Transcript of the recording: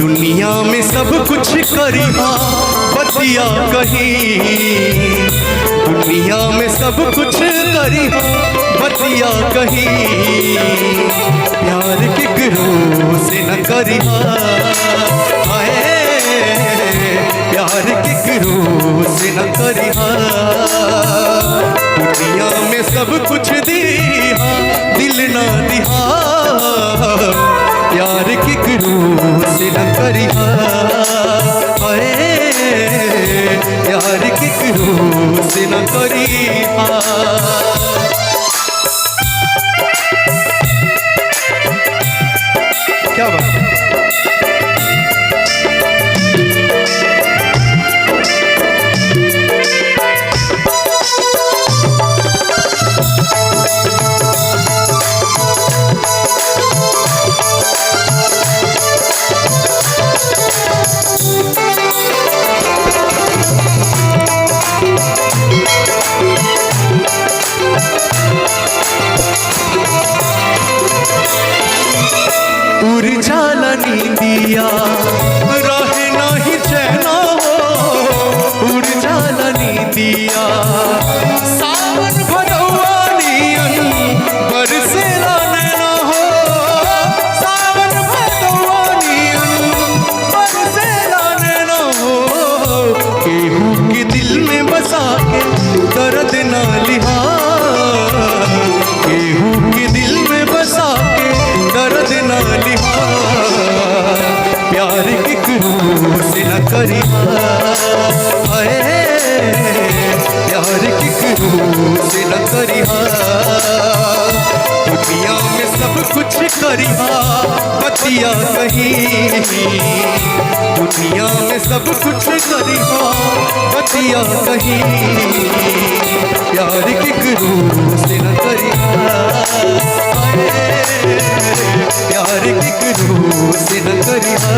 दुनिया में सब कुछ करिहा बतिया कहीं, दुनिया में सब कुछ करिहा बतिया कहीं, प्यार केकरो से न करिहा, प्यार केकरो से न करिहा। दुनिया में सब कुछ दिहा दिल ना दिहा, प्यार केकरो से न करिहा, प्यार केकरो से न करिहा। क्या बात है? उर्जाला नींदिया रहे नहीं चैना हो, उर्जाला नींदिया सावन भदौनियन बरसेला नैना हो, सावन भदौनियन बरसेला नैना हो। केहू के दिल में बसा के दर्द ना लिहा, केहू के दिल में बसा के दर्द ना लिहा, प्यार केकरो से न करिहा, प्यार केकरो से न करिहा। दुनिया में सब कुछ करिहा बतिया कहीं, दुनिया में सब कुछ करिहा बतिया कहीं, प्यार केकरो से न करिहा, प्यार केकरो से न करिहा।